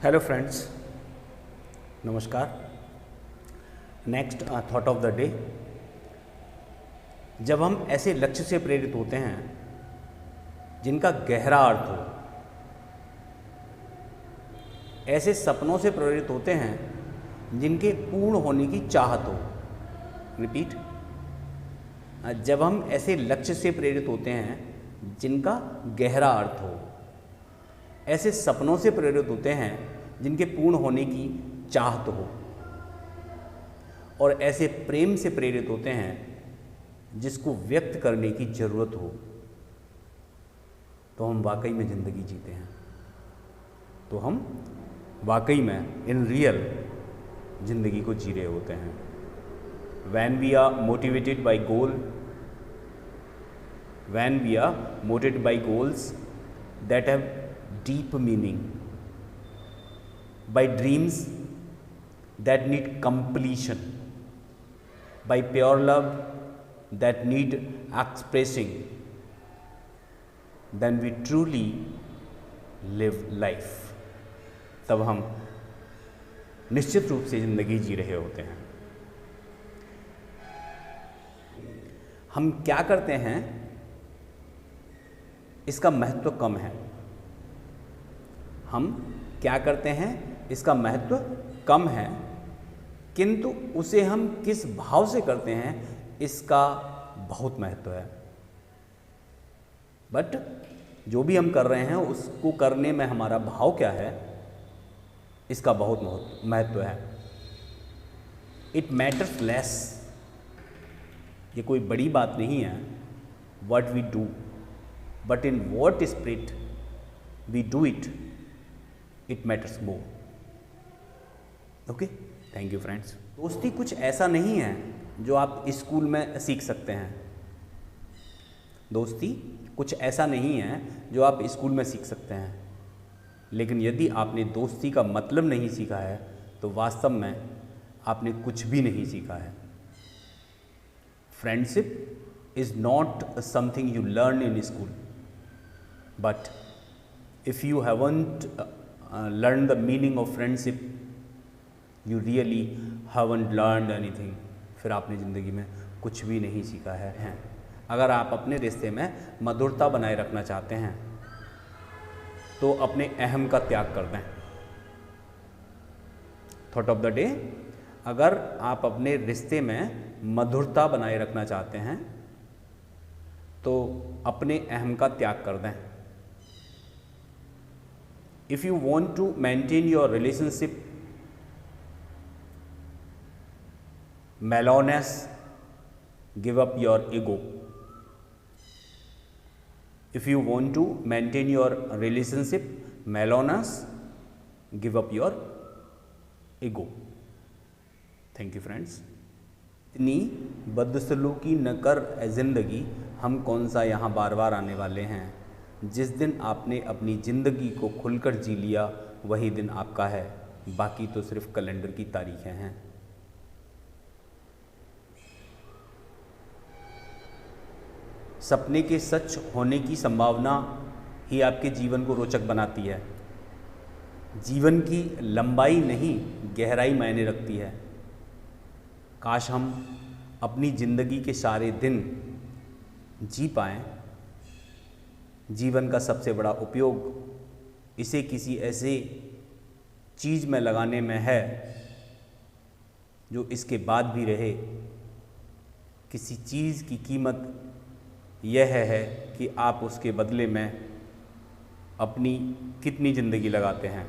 Hello friends, नमस्कार। Next thought of the day. जब हम ऐसे लक्ष्य से प्रेरित होते हैं जिनका गहरा अर्थ हो, ऐसे सपनों से प्रेरित होते हैं जिनके पूर्ण होने की चाहत हो। रिपीट। जब हम ऐसे लक्ष्य से प्रेरित होते हैं जिनका गहरा अर्थ हो, ऐसे सपनों से प्रेरित होते हैं जिनके पूर्ण होने की चाहत हो, और ऐसे प्रेम से प्रेरित होते हैं जिसको व्यक्त करने की ज़रूरत हो, तो हम वाकई में ज़िंदगी जीते हैं। तो हम वाकई में इन रियल ज़िंदगी को जी रहे होते हैं। When we are motivated by goals that have deep meaning, by dreams that need completion, by pure love that need expressing, then we truly live life। तब हम निश्चित रूप से ज़िंदगी जी रहे होते हैं। हम क्या करते हैं इसका महत्व कम है। हम क्या करते हैं इसका महत्व कम है, किंतु उसे हम किस भाव से करते हैं इसका बहुत महत्व है। बट जो भी हम कर रहे हैं उसको करने में हमारा भाव क्या है, इसका बहुत महत्व है। It matters less. ये कोई बड़ी बात नहीं है what we do, but in what spirit we do it, it matters more. Okay, thank you friends. दोस्ती कुछ ऐसा नहीं है जो आप स्कूल में सीख सकते हैं। दोस्ती कुछ ऐसा नहीं है जो आप स्कूल में सीख सकते हैं, लेकिन यदि आपने दोस्ती का मतलब नहीं सीखा है तो वास्तव में आपने कुछ भी नहीं सीखा है। Friendship is not something you learn in school, but if you haven't learn the meaning of friendship, you really haven't learned anything. फिर आपने ज़िंदगी में कुछ भी नहीं सीखा है। अगर आप अपने रिश्ते में मधुरता बनाए रखना चाहते हैं तो अपने अहम का त्याग कर दें। Thought of the day. अगर आप अपने रिश्ते में मधुरता बनाए रखना चाहते हैं तो अपने अहम का त्याग कर दें। If you want to maintain your relationship mellowness, give up your ego. If you want to maintain your relationship mellowness, give up your ego। Thank you friends। इतनी बदसलूकी न कर ए ज़िंदगी, हम कौन सा यहाँ बार बार आने वाले हैं। जिस दिन आपने अपनी ज़िंदगी को खुलकर जी लिया वही दिन आपका है, बाकी तो सिर्फ कैलेंडर की तारीखें हैं। सपने के सच होने की संभावना ही आपके जीवन को रोचक बनाती है। जीवन की लंबाई नहीं गहराई मायने रखती है। काश हम अपनी ज़िंदगी के सारे दिन जी पाएँ। जीवन का सबसे बड़ा उपयोग इसे किसी ऐसे चीज़ में लगाने में है जो इसके बाद भी रहे। किसी चीज़ की कीमत यह है कि आप उसके बदले में अपनी कितनी ज़िंदगी लगाते हैं।